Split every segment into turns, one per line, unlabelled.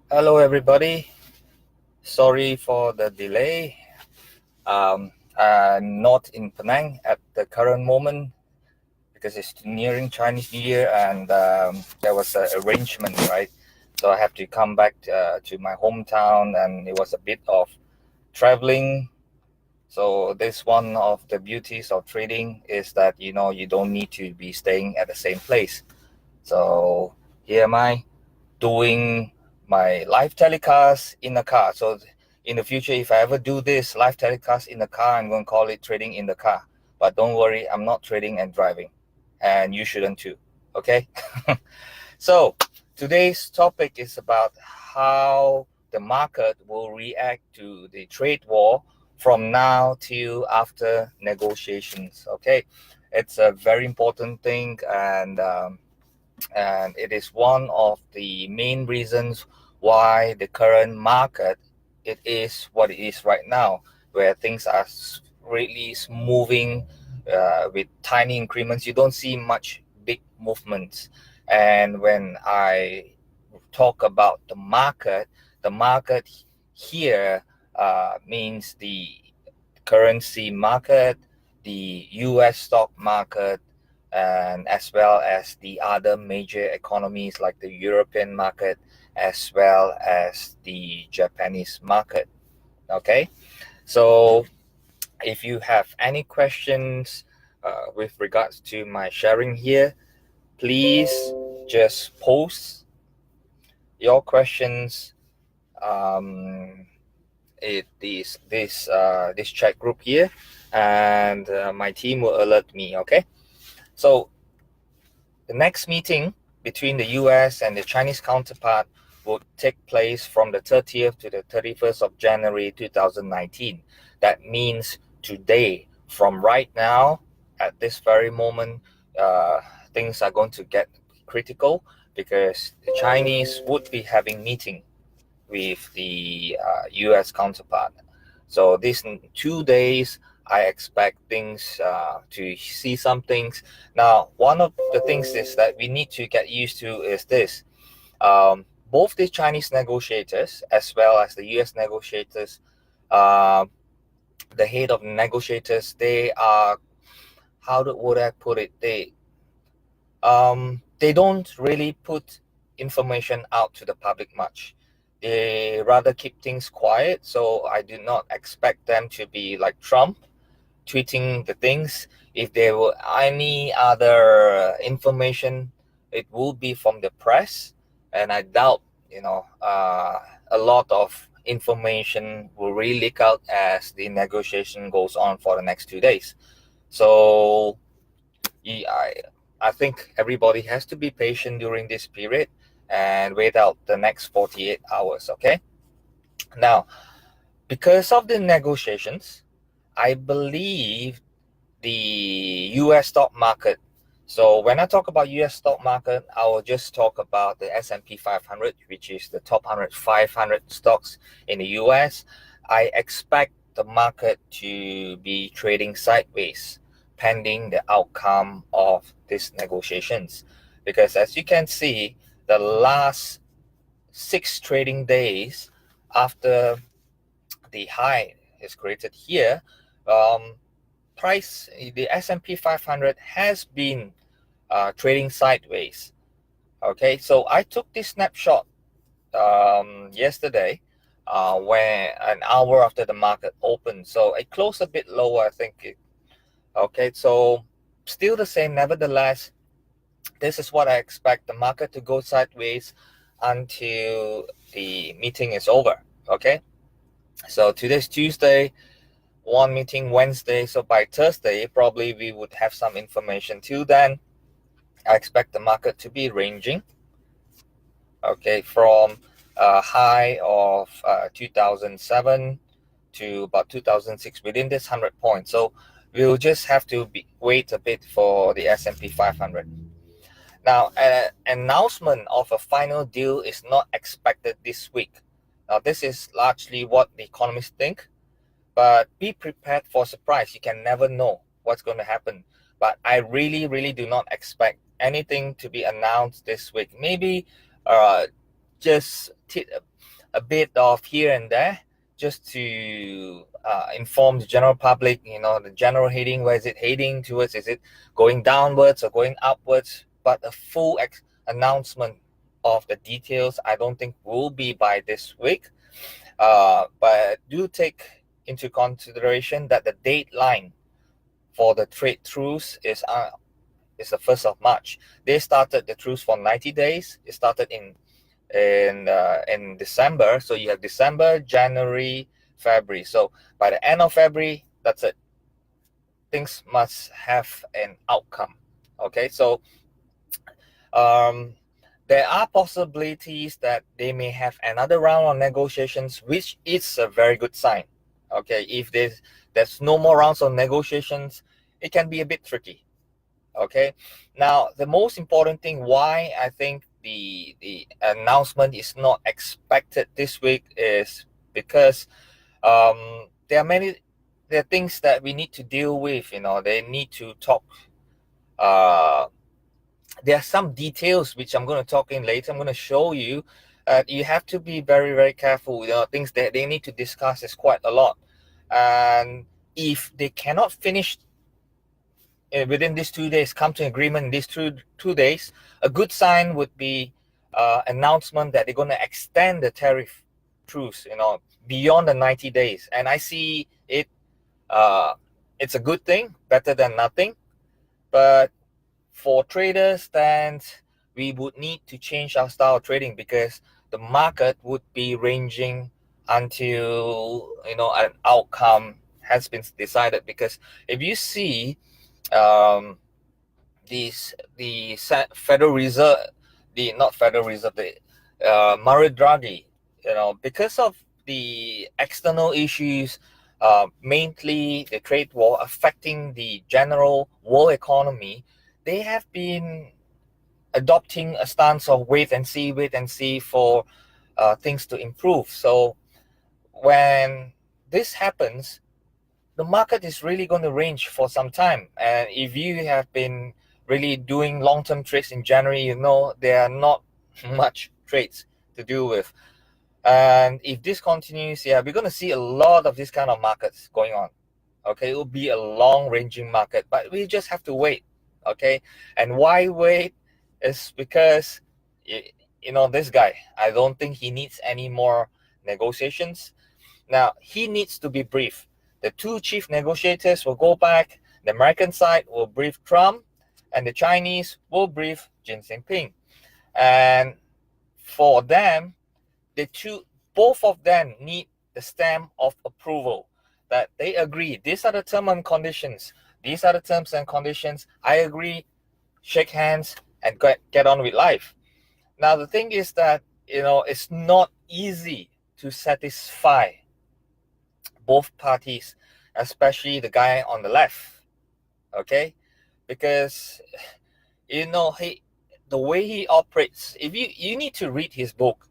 Hello, everybody. Sorry for the delay. I'm not in Penang at the current moment because it's nearing Chinese New Year, and there was an arrangement, right? So I have to come back to my hometown, and it was a bit of traveling. So this one of the beauties of trading is that you don't need to be staying at the same place. So here am I doing my live telecast in the car. So in the future, if I ever do this live telecast in the car, I'm going to call it trading in the car. But don't worry, I'm not trading and driving, and you shouldn't too. Okay. So today's topic is about how the market will react to the trade war from now till after negotiations. Okay, it's a very important thing, and it is one of the main reasons why the current market it is what it is right now, where things are really moving with tiny increments. You don't see much big movements. And when I talk about the market here means the currency market, the US stock market, and as well as the other major economies like the European market as well as the Japanese market. Okay, so if you have any questions with regards to my sharing here, please just post your questions um, this chat group here, and my team will alert me. Okay, so the next meeting between the US and the Chinese counterpart will take place from the 30th to the 31st of January 2019. That means today, from right now, at this very moment, uh, things are going to get critical because the Chinese would be having meeting with the US counterpart. So these 2 days, I expect things to see some things. Now, one of the things is that we need to get used to is this. Both the Chinese negotiators as well as the US negotiators, uh, the head of negotiators, they are, would I put it? They don't really put information out to the public much. They rather keep things quiet, so I do not expect them to be like Trump, tweeting the things. If there were any other information, it will be from the press, and I doubt, a lot of information will really leak out as the negotiation goes on for the next 2 days. So yeah, I think everybody has to be patient during this period and wait out the next 48 hours, okay? Now, because of the negotiations, I believe the US stock market. So when I talk about US stock market, I will just talk about the S&P 500, which is the top 500 stocks in the US. I expect the market to be trading sideways pending the outcome of these negotiations. Because as you can see, the last 6 trading days after the high is created here, um, the S&P 500 has been trading sideways. Okay, so I took this snapshot yesterday, where an hour after the market opened. So it closed a bit lower, I think. Okay, so still the same. Nevertheless, this is what I expect the market to go sideways until the meeting is over. Okay, so today's Tuesday, one meeting Wednesday, so by Thursday probably we would have some information. Till then, I expect the market to be ranging, okay, from a high of 2007 to about 2006 within this 100 points. So we'll just have to wait a bit for the S&P 500. Now, an announcement of a final deal is not expected this week. Now, this is largely what the economists think, but be prepared for surprise. You can never know what's going to happen. But I really, really do not expect anything to be announced this week. Maybe just a bit of here and there, just to inform the general public, the general heading, where is it heading towards, is it going downwards or going upwards, but a full announcement of the details I don't think will be by this week. But do take into consideration that the deadline for the trade truce is the 1st of March. They started the truce for 90 days. It started in December. So you have December, January, February. So by the end of February, that's it. Things must have an outcome. Okay, so there are possibilities that they may have another round of negotiations, which is a very good sign. Okay, if there's no more rounds of negotiations, it can be a bit tricky. Okay, now the most important thing why I think the announcement is not expected this week is because there are things that we need to deal with. They need to talk. There are some details which I'm going to talk in later. I'm going to show you. You have to be very, very careful. Things that they need to discuss is quite a lot. And if they cannot finish within these 2 days, come to an agreement in these two days, a good sign would be announcement that they're going to extend the tariff truce, beyond the 90 days. And I see it. It's a good thing, better than nothing. But for traders, then we would need to change our style of trading, because the market would be ranging until an outcome has been decided. Because if you see the Federal Reserve, not Federal Reserve, the Mario Draghi, because of the external issues, mainly the trade war affecting the general world economy, they have been adopting a stance of wait and see for things to improve. So when this happens, the market is really going to range for some time. And if you have been really doing long-term trades in January, there are not much trades to do with. And if this continues, we're going to see a lot of this kind of markets going on. Okay, it will be a long-ranging market, but we just have to wait. Okay, and why wait is because this guy, I don't think he needs any more negotiations. Now he needs to be briefed. The two chief negotiators will go back. The American side will brief Trump, and the Chinese will brief Xi Jinping. And for them, both of them need the stamp of approval, that they agree. These are the terms and conditions. These are the terms and conditions. I agree. Shake hands and get on with life. Now the thing is that it's not easy to satisfy both parties, especially the guy on the left. Okay, because the way he operates. If you need to read his book,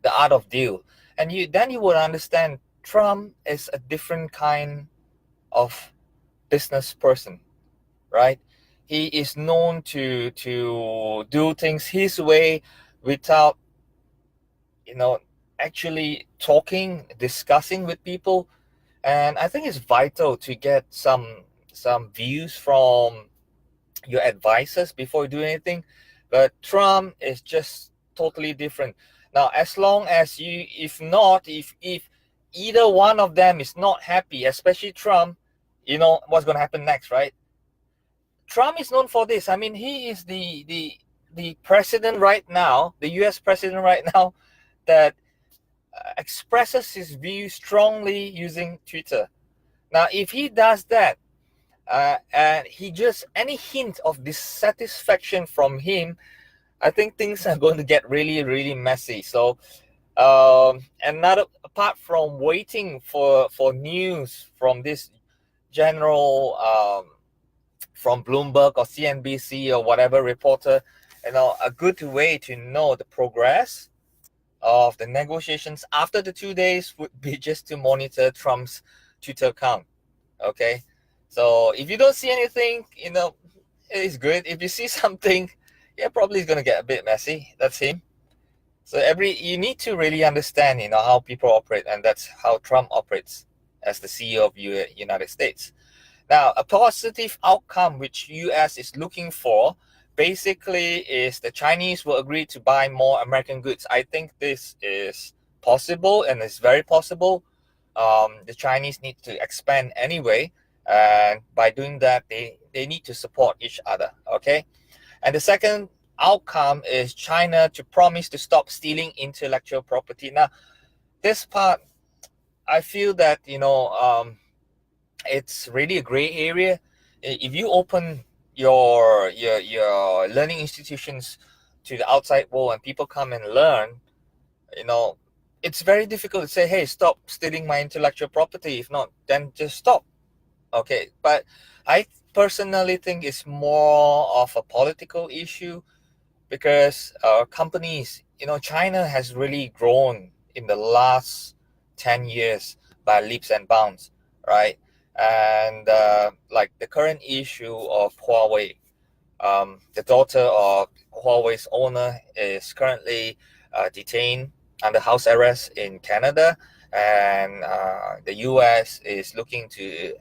The Art of Deal, and then you would understand Trump is a different kind of business person, right? He is known to do things his way without actually discussing with people. And I think it's vital to get some views from your advisors before you do anything. But Trump is just totally different. Now, as long as if either one of them is not happy, especially Trump, what's going to happen next, right? Trump is known for this. I mean, he is the president right now, the US president right now, that expresses his views strongly using Twitter. Now, if he does that, and any hint of dissatisfaction from him, I think things are going to get really, really messy. So, apart from waiting for news from this general, from Bloomberg or CNBC or whatever reporter, a good way to know the progress of the negotiations after the 2 days would be just to monitor Trump's Twitter account. Okay, so if you don't see anything, it's good. If you see something, probably it's gonna get a bit messy. That's him. So you need to really understand, how people operate, and that's how Trump operates as the CEO of United States. Now, a positive outcome which US is looking for basically is the Chinese will agree to buy more American goods. I think this is possible, and it's very possible. The Chinese need to expand anyway, and by doing that, they need to support each other. Okay, and the second outcome is China to promise to stop stealing intellectual property. Now, this part, I feel that it's really a gray area. If you open your learning institutions to the outside world and people come and learn, you know, it's very difficult to say, hey, stop stealing my intellectual property. If not, then just stop. Okay, but I personally think it's more of a political issue because companies, China has really grown in the last 10 years by leaps and bounds, right? And like the current issue of Huawei, the daughter of Huawei's owner is currently detained under house arrest in Canada, and the US is looking to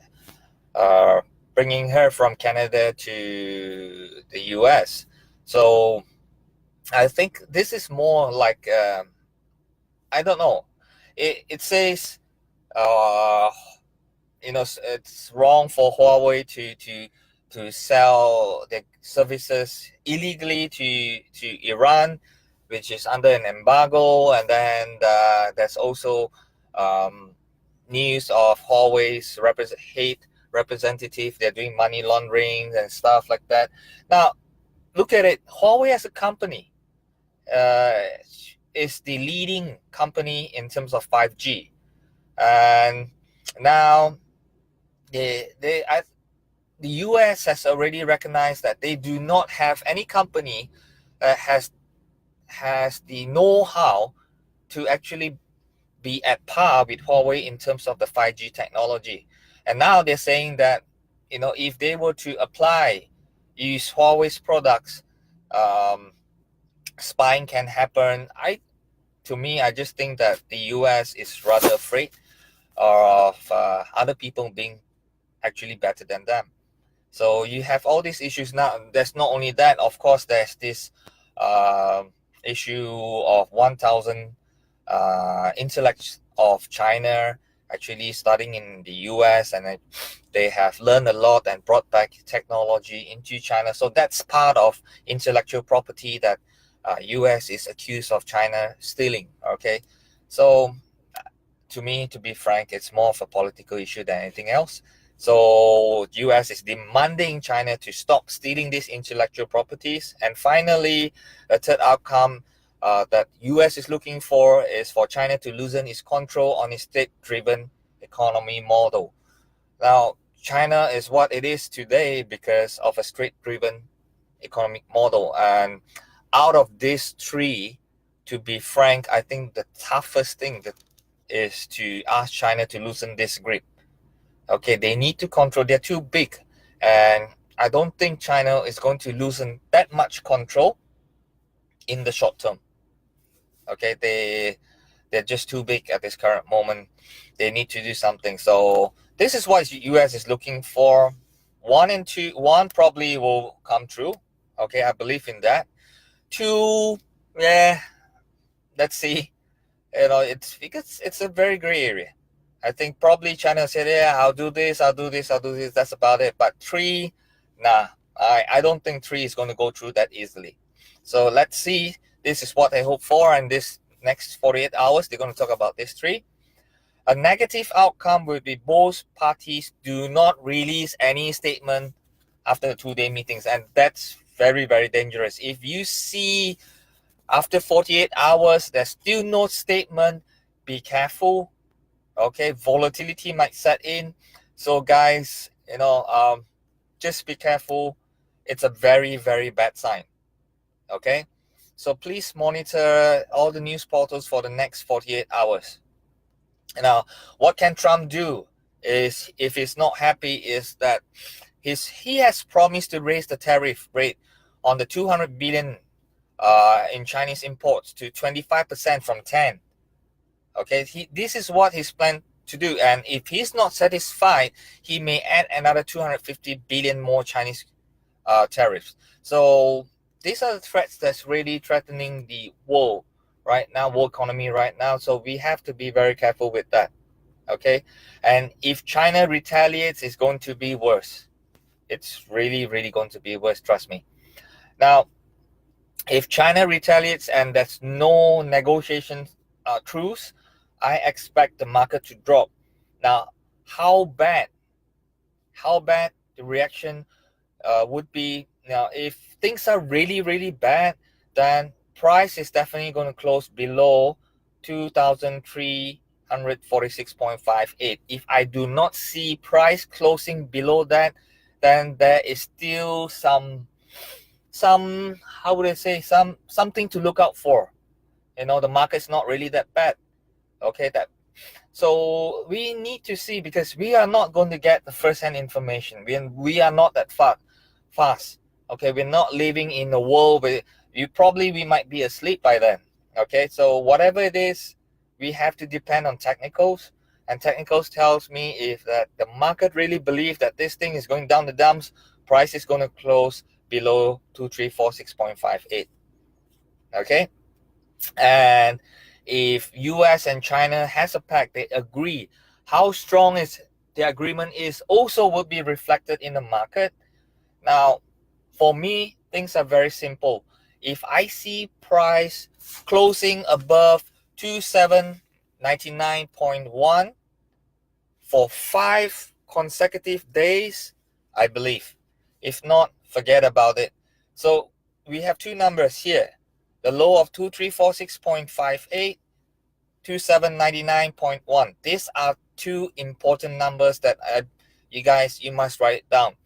uh, bringing her from Canada to the US. So I think this is more like I don't know. It says uh, it's wrong for Huawei to sell their services illegally to Iran, which is under an embargo, and then there's also um, news of Huawei's hate representative. They're doing money laundering and stuff like that. Now, look at it. Huawei as a company uh, is the leading company in terms of 5G, and now the US has already recognized that they do not have any company that has the know-how to actually be at par with Huawei in terms of the 5G technology. And now they're saying that if they were to use Huawei's products, um, spying can happen. I just think that the US is rather afraid of other people being actually better than them. So you have all these issues now. There's not only that, of course, there's this uh, issue of 1,000 intellects of China actually studying in the US, and they have learned a lot and brought back technology into China. So that's part of intellectual property that US is accused of China stealing. Okay, so to me, to be frank, it's more of a political issue than anything else. So US is demanding China to stop stealing these intellectual properties. And finally, a third outcome that US is looking for is for China to loosen its control on its state-driven economy model. Now, China is what it is today because of a state-driven economic model. And out of these three, to be frank, I think the toughest thing that is to ask China to loosen this grip. Okay, they need to control. They're too big, and I don't think China is going to loosen that much control in the short term. Okay, they're just too big at this current moment. They need to do something. So this is what US is looking for. One and two. One probably will come true. Okay, I believe in that. Two, yeah, let's see. It's because it's a very gray area. I think probably China said, yeah, I'll do this, I'll do this, I'll do this. That's about it. But three, nah, I don't think three is going to go through that easily. So let's see. This is what I hope for. And this next 48 hours, they're going to talk about this three. A negative outcome would be both parties do not release any statement after the 2-day meetings. And that's very, very dangerous. If you see after 48 hours, there's still no statement, be careful. Okay, volatility might set in. So guys, just be careful. It's a very, very bad sign. Okay, so please monitor all the news portals for the next 48 hours. Now, what can Trump do is, if he's not happy, is that he has promised to raise the tariff rate on the $200 billion in Chinese imports to 25% from 10. Okay, this is what he's planned to do, and if he's not satisfied, he may add another 250 billion more Chinese tariffs. So these are the threats that's really threatening the world right now, world economy right now. So we have to be very careful with that. Okay, and if China retaliates, it's going to be worse. It's really, really going to be worse. Trust me. Now, if China retaliates and there's no negotiation truce, I expect the market to drop. Now, how bad the reaction would be, now if things are really, really bad, then price is definitely going to close below 2,346.58. If I do not see price closing below that, then there is still some how would I say, something to look out for. The market's not really that bad. Okay, so we need to see, because we are not going to get the first-hand information. We are not that fast. Okay, we're not living in a world where we might be asleep by then. Okay, so whatever it is, we have to depend on technicals, and technicals tells me if that the market really believes that this thing is going down the dumps, price is going to close below 2346.58. Okay, and if US and China has a pact, they agree, how strong is the agreement is also will be reflected in the market. Now, for me, things are very simple. If I see price closing above 2799.1 for 5 consecutive days, I believe. If not, forget about it. So we have two numbers here. The low of 2346.58, 2799.1. These are two important numbers that you must write it down.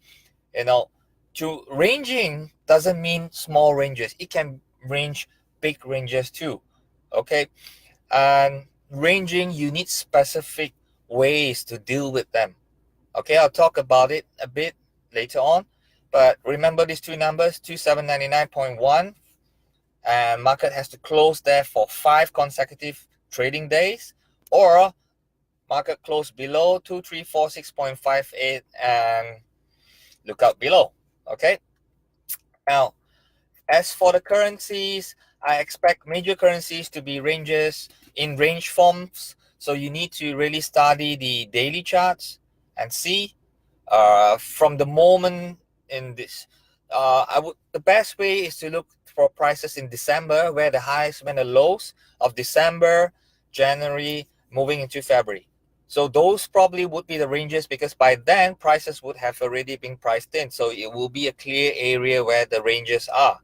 To ranging doesn't mean small ranges. It can range big ranges too. Okay, and ranging, you need specific ways to deal with them. Okay, I'll talk about it a bit later on, but remember these two numbers, 2799.1, and market has to close there for 5 consecutive trading days, or market close below 2346.58 and look out below. Okay, now as for the currencies, I expect major currencies to be ranges in range forms. So you need to really study the daily charts and see from the moment in this. The best way is to look for prices in December, where the highs and the lows of December, January, moving into February. So those probably would be the ranges, because by then prices would have already been priced in. So it will be a clear area where the ranges are.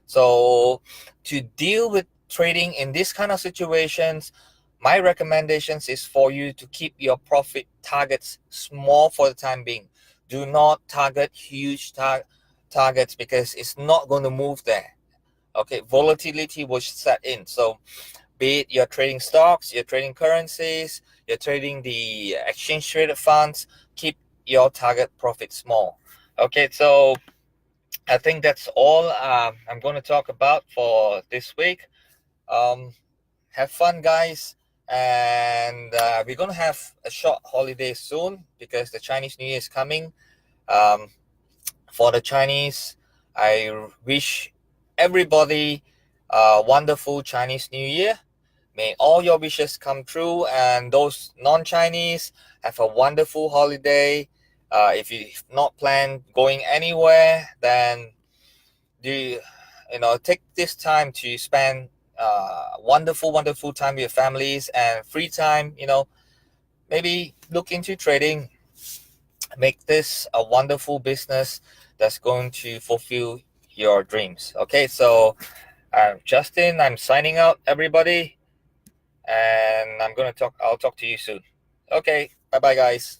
So to deal with trading in this kind of situations, my recommendations is for you to keep your profit targets small for the time being. Do not target huge targets, because it's not going to move there. Okay, volatility will set in. So be it you're trading stocks, you're trading currencies, you're trading the exchange traded funds, keep your target profit small. Okay, so I think that's all I'm going to talk about for this week. Have fun, guys, and we're going to have a short holiday soon because the Chinese New Year is coming. For the Chinese, I wish everybody a wonderful Chinese New Year. May all your wishes come true, and those non-Chinese, have a wonderful holiday. If you've not planned going anywhere, then take this time to spend wonderful time with your families, and free time, maybe look into trading. Make this a wonderful business that's going to fulfill your dreams. Okay, so Justin, I'm signing out, everybody, and I'll talk to you soon. Okay, bye bye, guys.